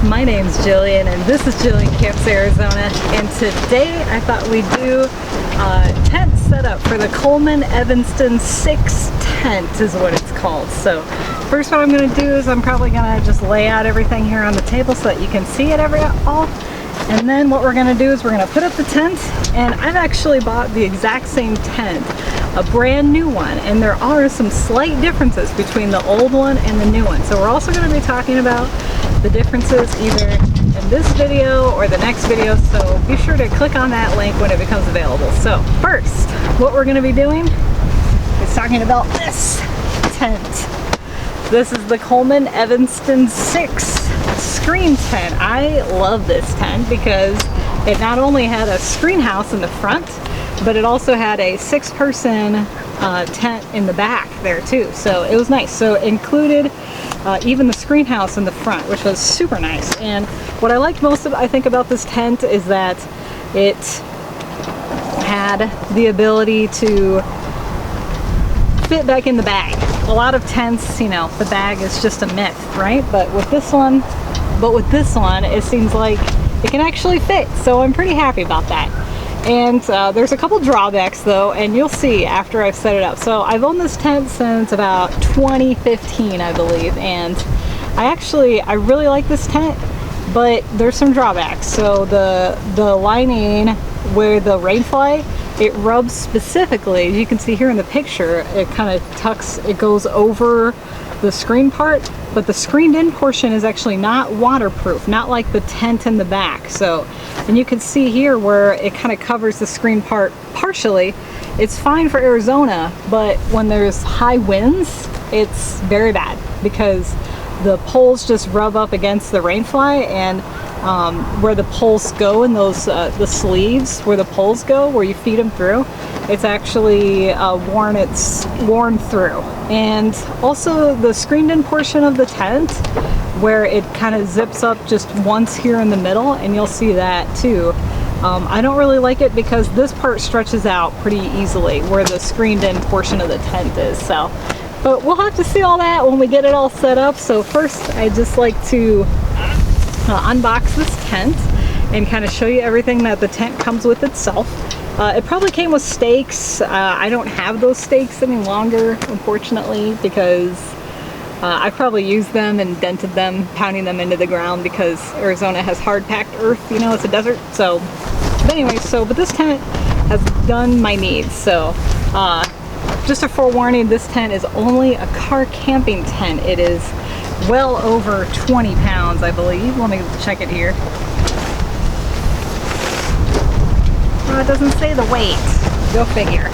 My name's Jillian and this is Jillian Camps Arizona, and today I thought we'd do a tent setup for the Coleman Evanston 6 tent is what it's called. So first what I'm going to do is I'm probably going to just lay out everything here on the table so that you can see it all. And then what we're going to do is we're going to put up the tent, and I've actually bought the exact same tent, a brand new one, and there are some slight differences between the old one and the new one. So we're also going to be talking about the differences either in this video or the next video, so be sure to click on that link when it becomes available. So first, what we're going to be doing is talking about this tent. This is the Coleman Evanston 6 screen tent. I love this tent because it not only had a screen house in the front, but it also had a 6-person tent in the back there too. So it was nice. So it included even the screen house in the front, which was super nice. And what I liked most I think about this tent is that it had the ability to fit back in the bag. A lot of tents, you know, the bag is just a myth, right? But with this one, it seems like it can actually fit. So I'm pretty happy about that. And there's a couple drawbacks though, and you'll see after I've set it up. So I've owned this tent since about 2015, I believe, and I really like this tent, but there's some drawbacks. So the lining where the rain fly, it rubs specifically, as you can see here in the picture, it kind of tucks, it goes over the screen part, but the screened in portion is actually not waterproof, not like the tent in the back. So, and you can see here where it kind of covers the screen part partially. It's fine for Arizona, but when there's high winds, it's very bad because the poles just rub up against the rain fly, and where the poles go in those the sleeves where the poles go, where you feed them through, it's actually worn through. And also the screened in portion of the tent where it kind of zips up just once here in the middle, and you'll see that too. I don't really like it because this part stretches out pretty easily where the screened in portion of the tent is. So, but we'll have to see all that when we get it all set up. So first I just like to unbox this tent and kind of show you everything that the tent comes with itself. It probably came with stakes. I don't have those stakes any longer, unfortunately, because I probably used them and dented them, pounding them into the ground because Arizona has hard packed earth, you know, it's a desert. So, but anyway, but this tent has done my needs. So, just a forewarning, this tent is only a car camping tent. It is well over 20 pounds, I believe. Let me check it here. Oh, it doesn't say the weight. Go figure.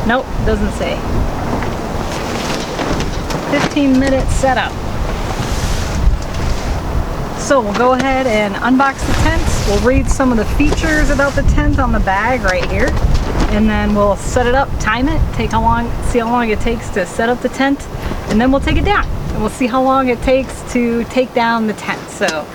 Nope, doesn't say. 15-minute setup. So we'll go ahead and unbox the tent. We'll read some of the features about the tent on the bag right here, and then we'll set it up, time it, see how long it takes to set up the tent, and then we'll take it down and we'll see how long it takes to take down the tent. So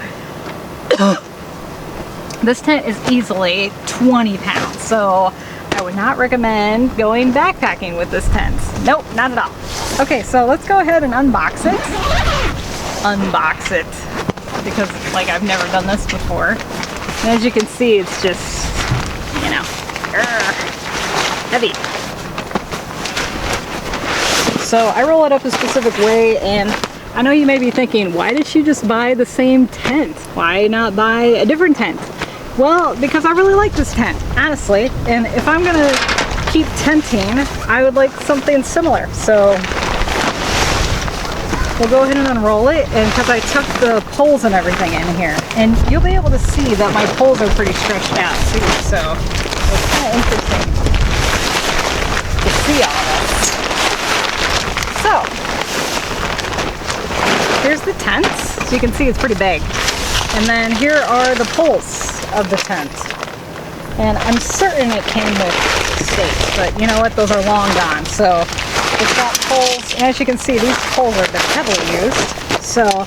this tent is easily 20 pounds, so I would not recommend going backpacking with this tent. Nope, not at all. Okay, so let's go ahead and unbox it. Unbox it, because like I've never done this before. And as you can see, it's just, you know, heavy. So I roll it up a specific way, and I know you may be thinking, why did she just buy the same tent? Why not buy a different tent? Well, because I really like this tent, honestly, and if I'm gonna keep tenting, I would like something similar. So we'll go ahead and unroll it, and because I took the poles and everything in here, and you'll be able to see that my poles are pretty stretched out too, so it's kind of interesting to see all this. So here's the tent. So you can see it's pretty big, and then here are the poles of the tent, and I'm certain it came with stakes, but you know what, those are long gone. So it's got poles, and as you can see, these poles have been heavily used. So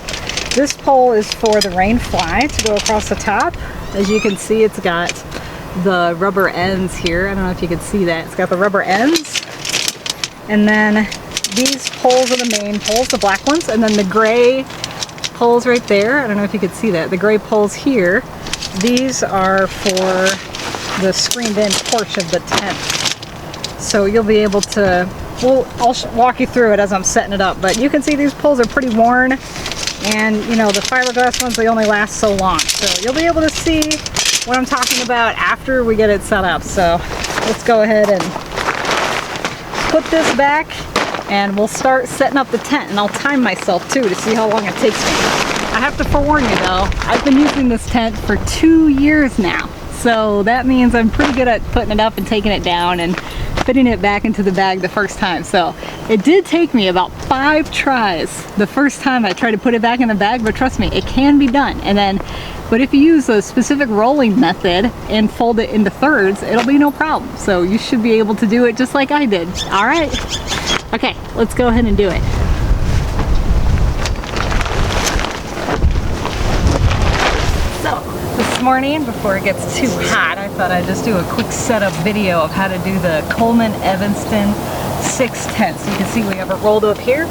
this pole is for the rain fly to go across the top. As you can see, it's got the rubber ends here. I don't know if you can see that. It's got the rubber ends, and then these poles are the main poles, the black ones, and then the gray poles right there, I don't know if you could see that, the gray poles here, these are for the screened in porch of the tent. So you'll be able to, I'll walk you through it as I'm setting it up, but you can see these poles are pretty worn, and you know, the fiberglass ones, they only last so long. So you'll be able to see what I'm talking about after we get it set up. So let's go ahead and put this back and we'll start setting up the tent, and I'll time myself too to see how long it takes me. I have to forewarn you though, I've been using this tent for 2 years now. So that means I'm pretty good at putting it up and taking it down and fitting it back into the bag the first time. So it did take me about 5 tries the first time I tried to put it back in the bag, but trust me, it can be done. And then, but if you use a specific rolling method and fold it into thirds, it'll be no problem. So you should be able to do it just like I did. All right. Okay, let's go ahead and do it. So this morning, before it gets too hot, I thought I'd just do a quick setup video of how to do the Coleman Evanston 6 tent. So you can see we have it rolled up here,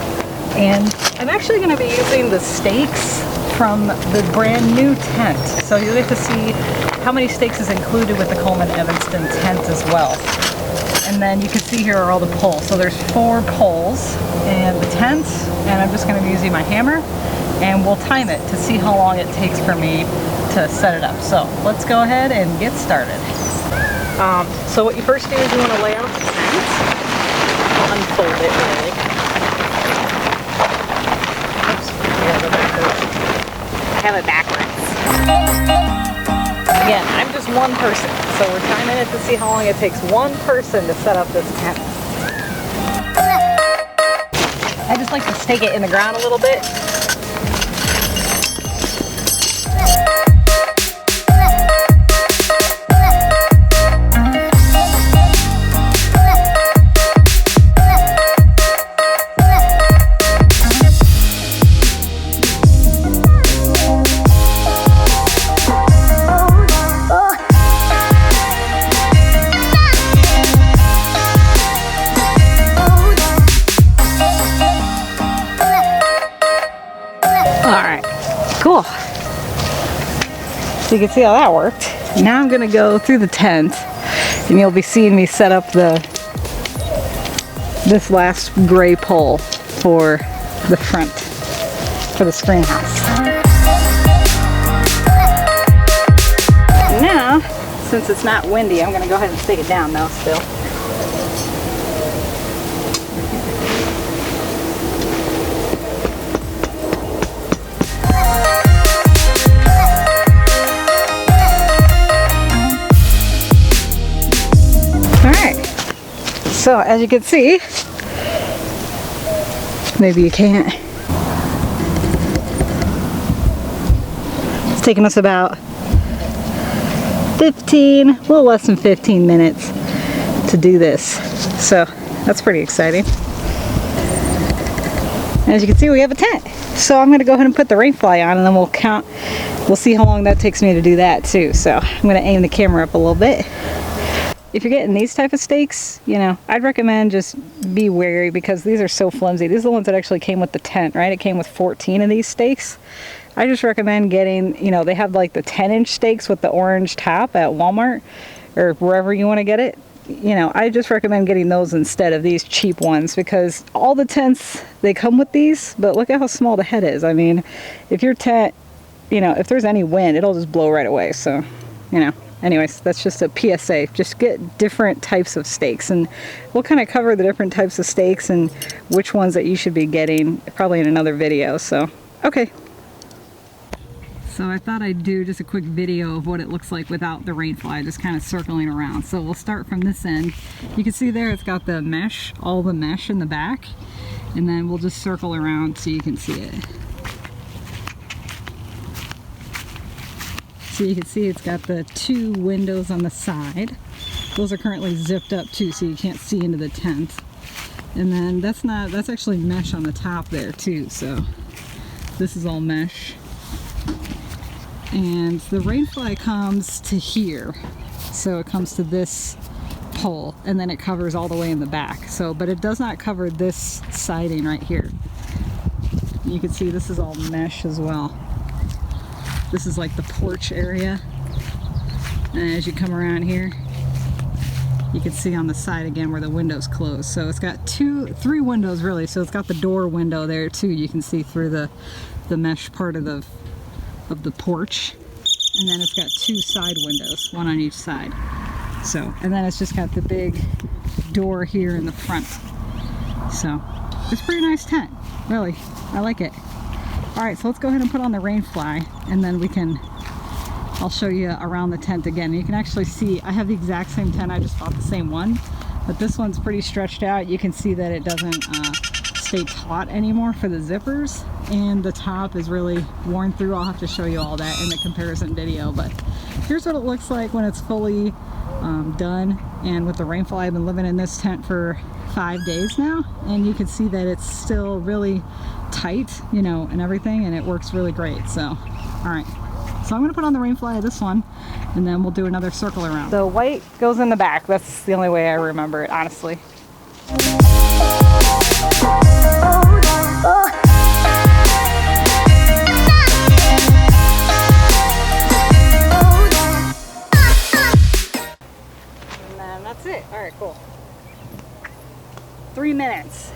and I'm actually going to be using the stakes from the brand new tent. So you'll get to see how many stakes is included with the Coleman Evanston tent as well. And then you can see here are all the poles. So there's 4 poles and the tent, and I'm just going to be using my hammer, and we'll time it to see how long it takes for me to set it up. So let's go ahead and get started. So what you first do is you want to lay out the tent, unfold it really. Oops, I have it backwards. Again, I'm just one person, so we're timing it to see how long it takes one person to set up this tent. I just like to stake it in the ground a little bit. Cool. So you can see how that worked. Now I'm gonna go through the tent, and you'll be seeing me set up this last gray pole for the front, for the screen house. Now, since it's not windy, I'm gonna go ahead and stake it down now still. So as you can see, maybe you can't, it's taken us about 15, a little less than 15 minutes to do this. So that's pretty exciting. As you can see, we have a tent. So I'm gonna go ahead and put the rain fly on, and then we'll count, we'll see how long that takes me to do that too. So I'm gonna aim the camera up a little bit. If you're getting these type of stakes, you know, I'd recommend just be wary, because these are so flimsy. These are the ones that actually came with the tent, right? It came with 14 of these stakes. I just recommend getting, you know, they have like the 10-inch stakes with the orange top at Walmart or wherever you want to get it. You know, I just recommend getting those instead of these cheap ones, because all the tents, they come with these, but look at how small the head is. I mean, if your tent, you know, if there's any wind, it'll just blow right away. So, you know. Anyways, that's just a PSA. Just get different types of stakes, and we'll kind of cover the different types of stakes and which ones that you should be getting probably in another video. So, okay. So I thought I'd do just a quick video of what it looks like without the rain fly, just kind of circling around. So we'll start from this end. You can see there it's got the mesh, all the mesh in the back, and then we'll just circle around so you can see it. So you can see it's got the 2 windows on the side. Those are currently zipped up too, so you can't see into the tent. And then that's actually mesh on the top there too, so this is all mesh. And the rain fly comes to here. So it comes to this pole, and then it covers all the way in the back. So, but it does not cover this siding right here. You can see this is all mesh as well. This is like the porch area. And as you come around here, you can see on the side again where the window's closed. So it's got three windows really. So it's got the door window there too. You can see through the mesh part of the porch. And then it's got two side windows, one on each side. So, and then it's just got the big door here in the front. So it's a pretty nice tent, really. I like it. All right, so let's go ahead and put on the rain fly, and then I'll show you around the tent again. You can actually see, I have the exact same tent, I just bought the same one, but this one's pretty stretched out. You can see that it doesn't stay taut anymore for the zippers, and the top is really worn through. I'll have to show you all that in the comparison video, but here's what it looks like when it's fully done. And with the rain fly, I've been living in this tent for 5 days now, and you can see that it's still really tight, you know, and everything, and it works really great. So, all right. So I'm going to put on the rain fly of this one, and then we'll do another circle around. The white goes in the back. That's the only way I remember it, honestly. And then that's it. All right, cool. 3 minutes.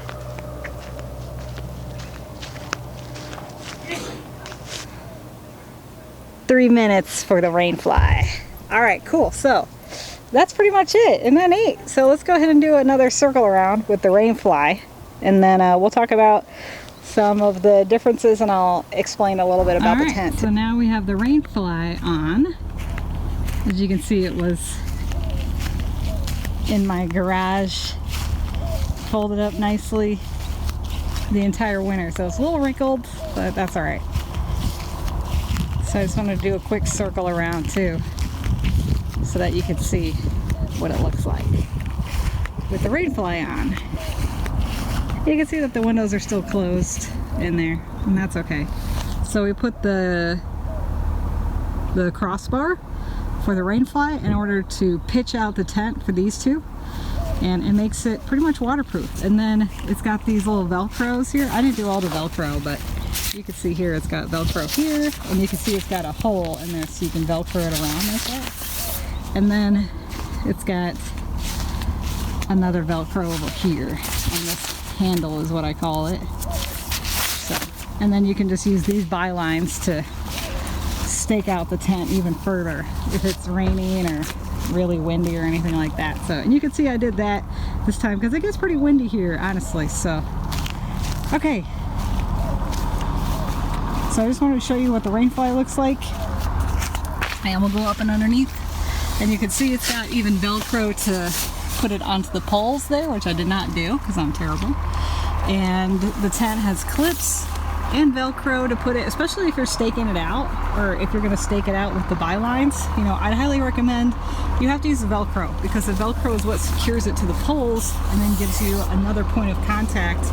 Three minutes for the rain fly. All right, cool. So that's pretty much it. Isn't that neat? So let's go ahead and do another circle around with the rain fly, and then we'll talk about some of the differences, and I'll explain a little bit about the tent. So now we have the rain fly on. As you can see, it was in my garage, folded up nicely the entire winter. So it's a little wrinkled, but that's all right. So I just wanted to do a quick circle around too, so that you can see what it looks like with the rain fly on. You can see that the windows are still closed in there, and that's okay. So we put the crossbar for the rain fly in order to pitch out the tent for these two, and it makes it pretty much waterproof. And then it's got these little Velcros here. I didn't do all the Velcro, but you can see here it's got Velcro here, and you can see it's got a hole in there so you can Velcro it around like that. And then it's got another Velcro over here on this handle is what I call it. So, and then you can just use these bylines to stake out the tent even further if it's raining or really windy or anything like that. So, and you can see I did that this time because it gets pretty windy here, honestly. So, okay. So I just wanted to show you what the rain fly looks like, and we'll go up and underneath, and you can see it's got even Velcro to put it onto the poles there, which I did not do because I'm terrible. And the tent has clips and Velcro to put it, especially if you're staking it out, or if you're going to stake it out with the bylines. You know, I'd highly recommend you have to use the Velcro, because the Velcro is what secures it to the poles and then gives you another point of contact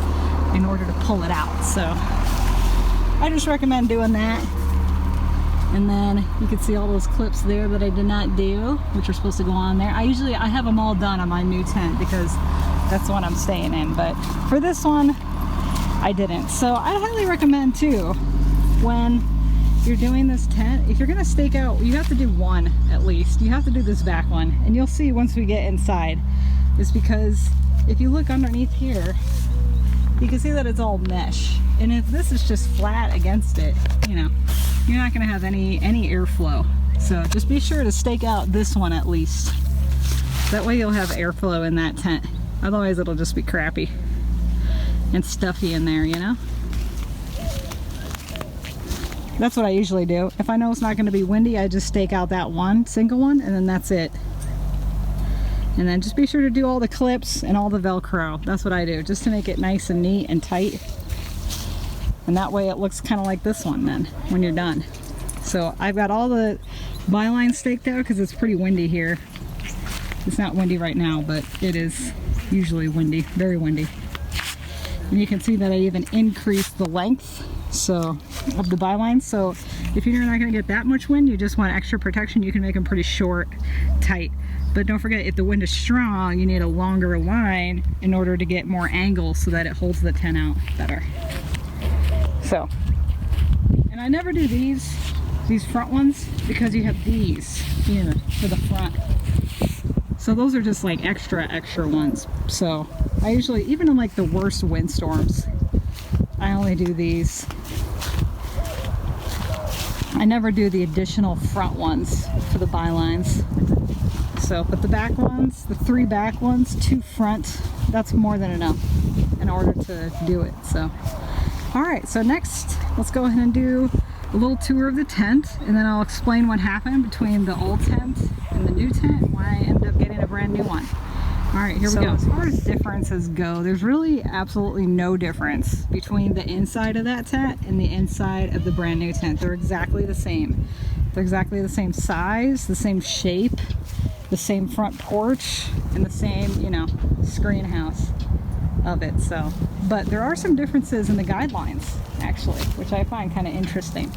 in order to pull it out. So I just recommend doing that. And then you can see all those clips there that I did not do, which are supposed to go on there. I have them all done on my new tent because that's the one I'm staying in, but for this one I didn't. So I highly recommend too, when you're doing this tent, if you're gonna stake out, you have to do one at least. You have to do this back one, and you'll see once we get inside, is because if you look underneath here, you can see that it's all mesh. And if this is just flat against it, you know, you're not gonna have any airflow. So just be sure to stake out this one at least. That way you'll have airflow in that tent. Otherwise it'll just be crappy and stuffy in there, you know? That's what I usually do. If I know it's not gonna be windy, I just stake out that one, single one, and then that's it. And then just be sure to do all the clips and all the Velcro. That's what I do, just to make it nice and neat and tight. And that way it looks kind of like this one then, when you're done. So I've got all the bylines staked out because it's pretty windy here. It's not windy right now, but it is usually windy, very windy. And you can see that I even increased the length of the bylines. So if you're not going to get that much wind, you just want extra protection, you can make them pretty short, tight. But don't forget, if the wind is strong, you need a longer line in order to get more angle so that it holds the tent out better. So, and I never do these front ones because you have these here for the front. So those are just like extra ones. So I usually, even in like the worst windstorms, I only do these. I never do the additional front ones for the bylines. So, but the back ones, the 3 back ones, 2 front, that's more than enough in order to do it. So, all right, so next, let's go ahead and do a little tour of the tent, and then I'll explain what happened between the old tent and the new tent, and why I ended up getting a brand new one. All right, here we go. As far as differences go, there's really absolutely no difference between the inside of that tent and the inside of the brand new tent. They're exactly the same. They're exactly the same size, the same shape, the same front porch, and the same, you know, screen house of it. So, but there are some differences in the guidelines, actually, which I find kind of interesting.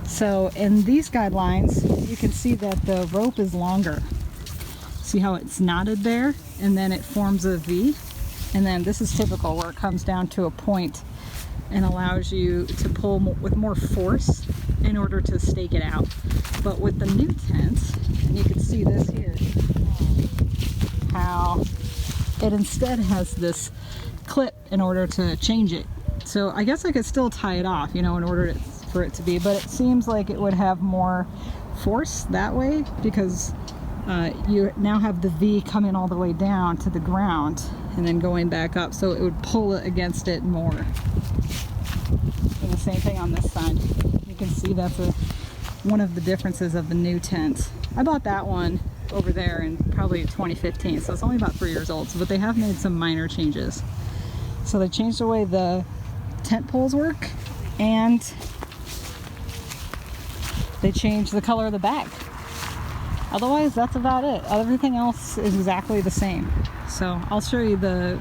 So in these guidelines, you can see that the rope is longer. See how it's knotted there, and then it forms a V, and then this is typical where it comes down to a point and allows you to pull with more force in order to stake it out. But with the new tent, and you can see this here, how it instead has this clip in order to change it. So I guess I could still tie it off, you know, in order for it to be, but it seems like it would have more force that way because you now have the V coming all the way down to the ground and then going back up, so it would pull it against it more. And the same thing on this side. You can see that's one of the differences of the new tent. I bought that one over there in probably 2015, so it's only about 3 years old, but they have made some minor changes. So they changed the way the tent poles work, and they changed the color of the bag. Otherwise, that's about it. Everything else is exactly the same. So I'll show you the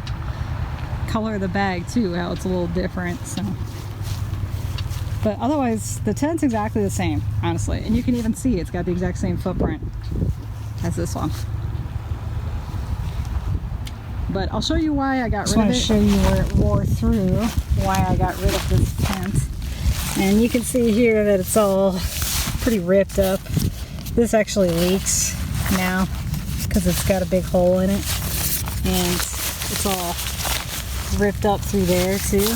color of the bag too, how it's a little different. So, but otherwise, the tent's exactly the same, honestly. And you can even see it's got the exact same footprint as this one. But I'll show you why I got rid of it. I just want to show you where it wore through, why I got rid of this tent. And you can see here that it's all pretty ripped up. This actually leaks now because it's got a big hole in it, and it's all ripped up through there too. And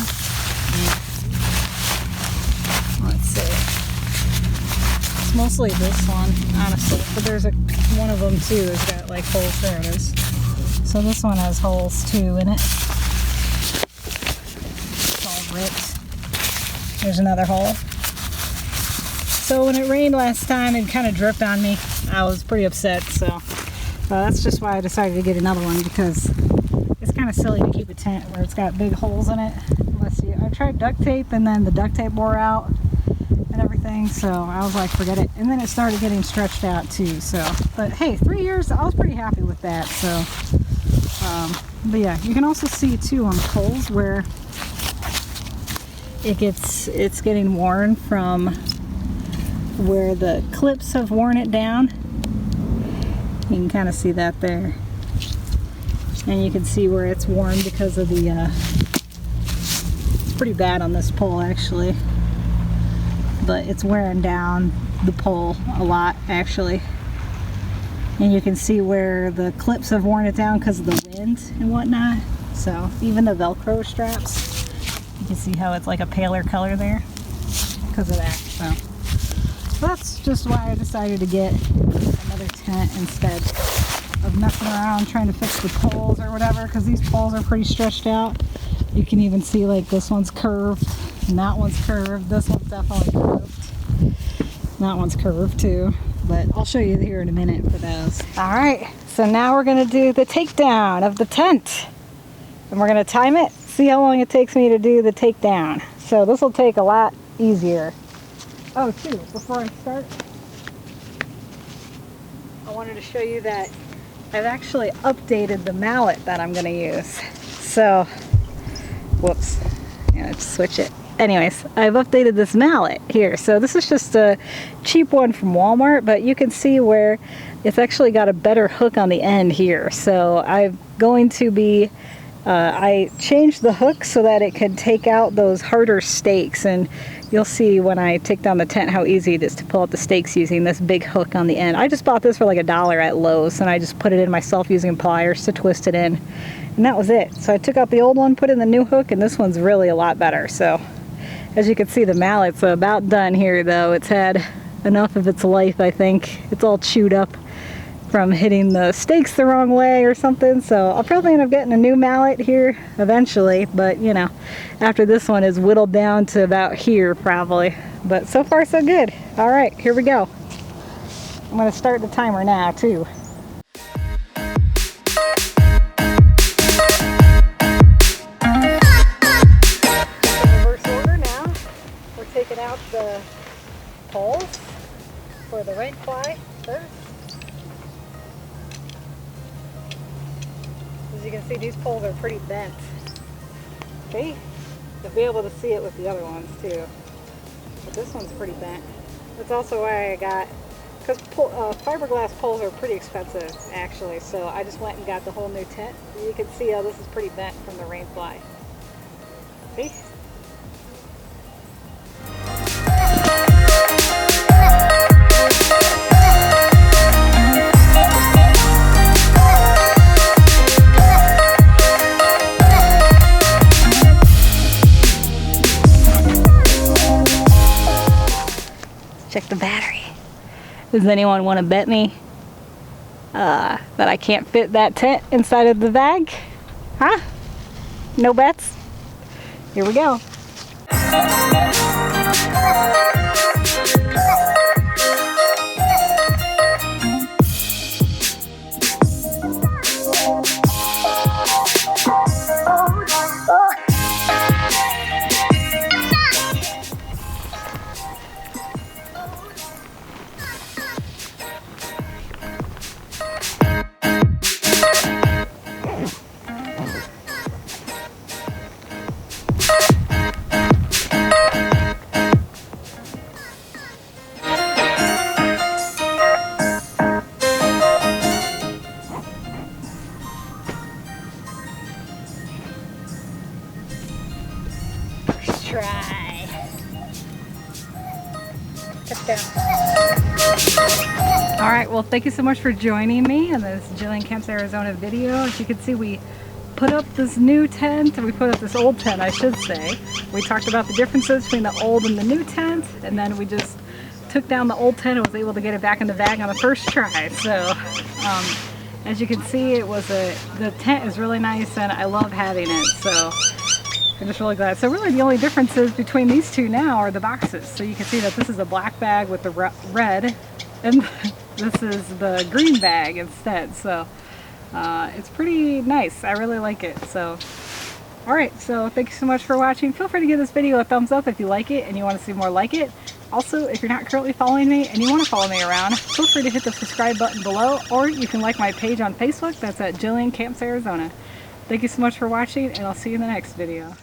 let's see, it's mostly this one, honestly, but there's one of them too that's got like holes. There it is. So this one has holes too in it. It's all ripped. There's another hole. So when it rained last time, it kind of dripped on me. I was pretty upset, so that's just why I decided to get another one, because it's kind of silly to keep a tent where it's got big holes in it. I tried duct tape, and then the duct tape wore out and everything, so I was like, forget it. And then it started getting stretched out too. So, but hey, 3 years, I was pretty happy with that. So, but yeah, you can also see too on the poles where it's getting worn from where the clips have worn it down. You can kind of see that there, and you can see where it's worn because of the it's pretty bad on this pole actually, but it's wearing down the pole a lot actually. And you can see where the clips have worn it down because of the wind and whatnot. So even the Velcro straps, you can see how it's like a paler color there because of that. So that's just why I decided to get another tent instead of messing around trying to fix the poles or whatever, because these poles are pretty stretched out. You can even see like this one's curved and that one's curved. This one's definitely curved. That one's curved too, but I'll show you here in a minute for those. All right, so now we're gonna do the takedown of the tent, and we're gonna time it, see how long it takes me to do the takedown. So this will take a lot easier. Oh, too, before I start, I wanted to show you that I've actually updated the mallet that I'm going to use. So, whoops, yeah, let's switch it. Anyways, I've updated this mallet here. So this is just a cheap one from Walmart, but you can see where it's actually got a better hook on the end here. So I'm going to be I changed the hook so that it could take out those harder stakes, and you'll see when I take down the tent how easy it is to pull out the stakes using this big hook on the end. I just bought this for like $1 at Lowe's, and I just put it in myself using pliers to twist it in, and that was it. So I took out the old one, put in the new hook, and this one's really a lot better. So as you can see, the mallet's about done here though. It's had enough of its life, I think. It's all chewed up from hitting the stakes the wrong way or something, so I'll probably end up getting a new mallet here eventually, but you know, after this one is whittled down to about here probably. But so far so good. All right, here we go. I'm going to start the timer now too. In reverse order now, we're taking out the poles for the rank fly first. As you can see, these poles are pretty bent. See? You'll be able to see it with the other ones too. But this one's pretty bent. That's also why I got, because fiberglass poles are pretty expensive actually, so I just went and got the whole new tent. You can see how this is pretty bent from the rain fly. See? Check the battery. Does anyone want to bet me that I can't fit that tent inside of the bag? Huh? No bets? Here we go. Try. Touchdown. All right, well, thank you so much for joining me in this Jillian Camps Arizona video. As you can see, we put up this new tent, and we put up this old tent, I should say. We talked about the differences between the old and the new tent, and then we just took down the old tent and was able to get it back in the bag on the first try. So, as you can see, the tent is really nice, and I love having it. So I'm just really glad. So really the only differences between these two now are the boxes. So you can see that this is a black bag with the red, and this is the green bag instead. So it's pretty nice. I really like it. So alright, so thank you so much for watching. Feel free to give this video a thumbs up if you like it and you want to see more like it. Also, if you're not currently following me and you want to follow me around, feel free to hit the subscribe button below, or you can like my page on Facebook. That's at Jillian Camps Arizona. Thank you so much for watching, and I'll see you in the next video.